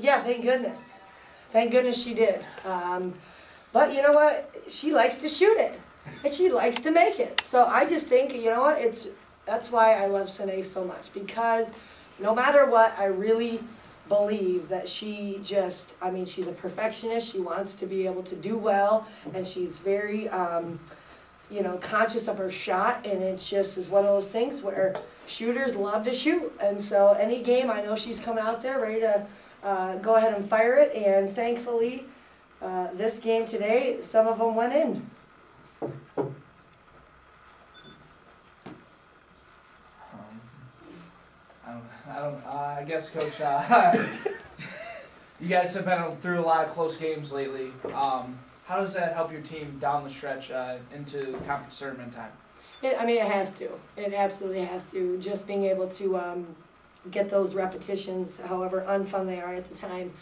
Yeah, thank goodness. Thank goodness she did. But you know what? She likes to shoot it, and she likes to make it. So I just think, you know what? That's why I love Sine so much, because no matter what, I really believe that she just, I mean, she's a perfectionist. She wants to be able to do well, and she's very, you know, conscious of her shot, and it just is one of those things where shooters love to shoot. And so any game, I know she's coming out there ready to go ahead and fire it, and thankfully, this game today, some of them went in. I guess, Coach, you guys have been through a lot of close games lately. How does that help your team down the stretch into conference tournament time? I mean, it has to. It absolutely has to. Just being able to get those repetitions, however unfun they are at the time,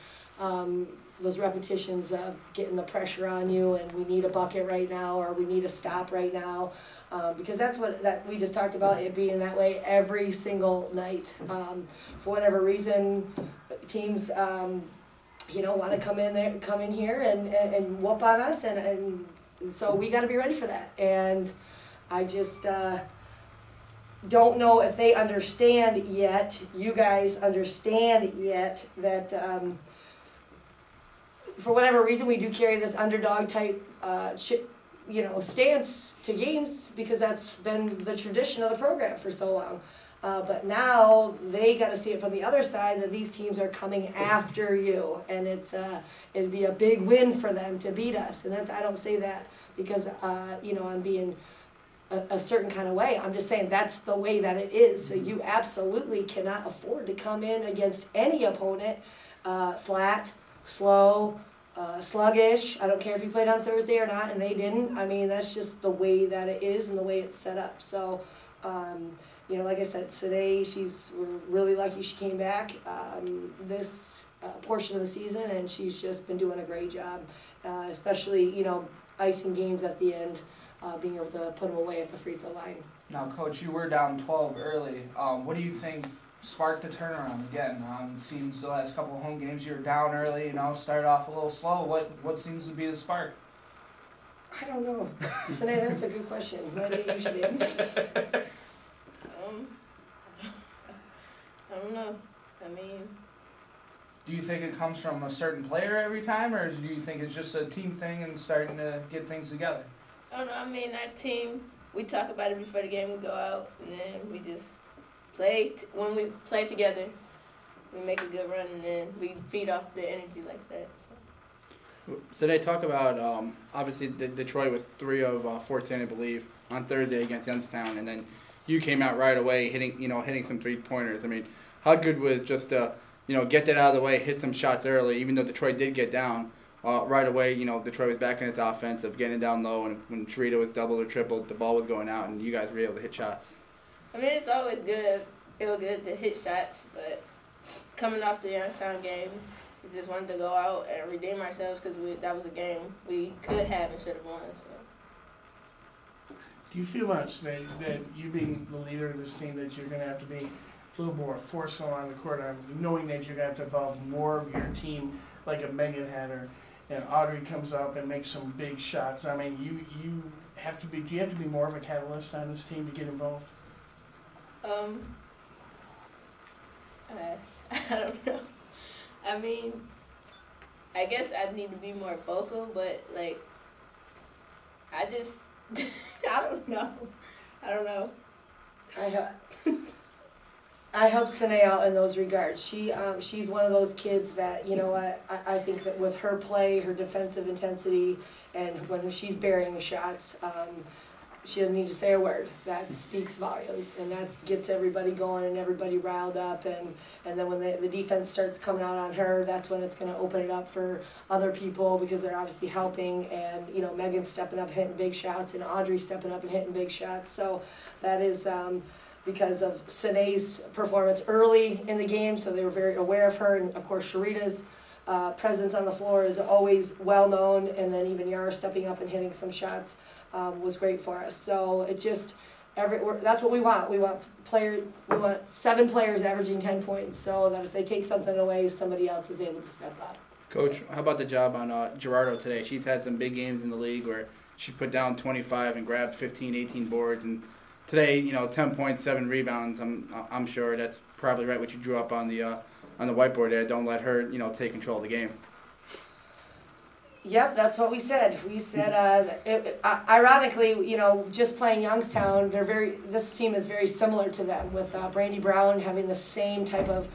those repetitions of getting the pressure on you, and we need a bucket right now, or we need a stop right now, because that's what we just talked about, it being that way every single night. For whatever reason, teams you know, want to come in here and whoop on us, and so we got to be ready for that. And I just don't know if they understand yet, you guys understand yet, that for whatever reason we do carry this underdog type you know, stance to games, because that's been the tradition of the program for so long. But now they got to see it from the other side, that these teams are coming after you, and it'd be a big win for them to beat us. And I don't say that because you know, I'm being a certain kind of way. I'm just saying that's the way that it is. So you absolutely cannot afford to come in against any opponent flat, slow, sluggish. I don't care if you played on Thursday or not, and they didn't. I mean, that's just the way that it is and the way it's set up. So, you know, like I said, today we're really lucky she came back this portion of the season, and she's just been doing a great job, especially, you know, icing games at the end, being able to put them away at the free throw line. Now, Coach, you were down 12 early. What do you think sparked the turnaround again? It seems the last couple of home games you were down early, you know, started off a little slow. What seems to be the spark? I don't know. Sine, that's a good question. Maybe you should answer. I don't know. I mean, do you think it comes from a certain player every time, or do you think it's just a team thing and starting to get things together? I don't know. I mean, our team, we talk about it before the game. We go out, and then we just play. When we play together, we make a good run, and then we feed off the energy like that. So they talk about, obviously, Detroit was 3 of 14, I believe, on Thursday against Youngstown, and then you came out right away hitting some three-pointers. I mean, how good was just you know, get that out of the way, hit some shots early, even though Detroit did get down. Right away, you know, Detroit was back in its offense of getting down low, and when Sharita was doubled or tripled, the ball was going out, and you guys were able to hit shots. I mean, it's always good. Feel good to hit shots, but coming off the Youngstown game, we just wanted to go out and redeem ourselves, because that was a game we could have and should have won. So. Do you feel much that you being the leader of this team, that you're going to have to be a little more forceful on the court, knowing that you're going to have to involve more of your team, like a Megan had, and Audrey comes up and makes some big shots? I mean, you have to be. Do you have to be more of a catalyst on this team to get involved? I don't know. I mean, I guess I need to be more vocal, but like, I just, I don't know. I help Sine out in those regards. She's one of those kids that, you know what, I think that with her play, her defensive intensity, and when she's burying shots, she doesn't need to say a word. That speaks volumes, and that gets everybody going and everybody riled up. And then when the defense starts coming out on her, that's when it's going to open it up for other people, because they're obviously helping. And, you know, Megan's stepping up, hitting big shots, and Audrey stepping up and hitting big shots. So that is because of Sine's performance early in the game, so they were very aware of her. And, of course, Sharita's presence on the floor is always well known, and then even Yara stepping up and hitting some shots was great for us. So it just, That's what we want. We want 7 players averaging 10 points, so that if they take something away, somebody else is able to step up. Coach, how about the job on Gerardo today? She's had some big games in the league where she put down 25 and grabbed 15, 18 boards, and today, 10 points, 7 rebounds. I'm sure that's probably right what you drew up on the whiteboard there. Don't let her, take control of the game. Yep, that's what we said. We said, ironically, just playing Youngstown, this team is very similar to them, with Brandy Brown having the same type of,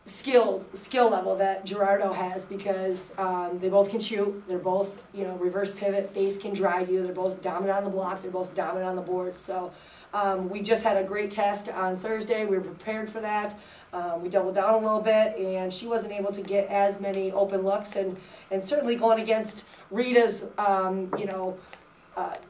skill level that Gerardo has, because they both can shoot. They're both, reverse pivot, face can drive you. They're both dominant on the block. They're both dominant on the board. So we just had a great test on Thursday. We were prepared for that. We doubled down a little bit, and she wasn't able to get as many open looks, and certainly going against Rita's,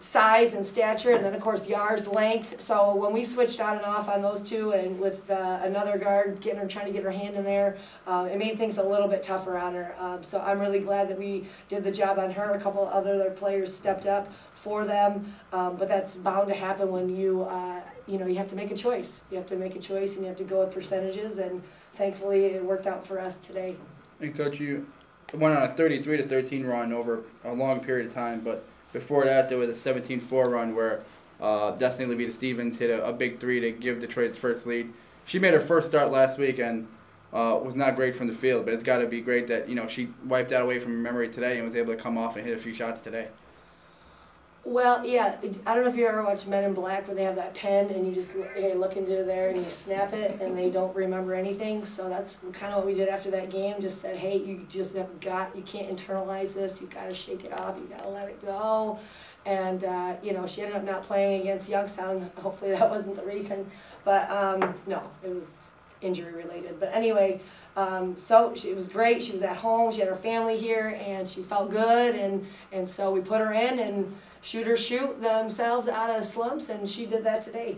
size and stature, and then of course Yar's length. So when we switched on and off on those two, and with another guard trying to get her hand in there, it made things a little bit tougher on her. So I'm really glad that we did the job on her. A couple other players stepped up for them, but that's bound to happen when you have to make a choice. You have to make a choice, and you have to go with percentages, and thankfully it worked out for us today. And Coach, you went on a 33-13 run over a long period of time, but before that, there was a 17-4 run where Destiny Levita-Stevens hit a big 3 to give Detroit its first lead. She made her first start last week and was not great from the field, but it's got to be great that she wiped that away from her memory today and was able to come off and hit a few shots today. Well, yeah, I don't know if you ever watched Men in Black, where they have that pen and you just look into there and you snap it and they don't remember anything. So that's kind of what we did after that game. Just said, hey, you just you can't internalize this. You got to shake it off. You got to let it go. And she ended up not playing against Youngstown. Hopefully that wasn't the reason, but no, it was injury related. But anyway, so it was great. She was at home. She had her family here, and she felt good. And so we put her in, and shooters shoot themselves out of slumps, and she did that today.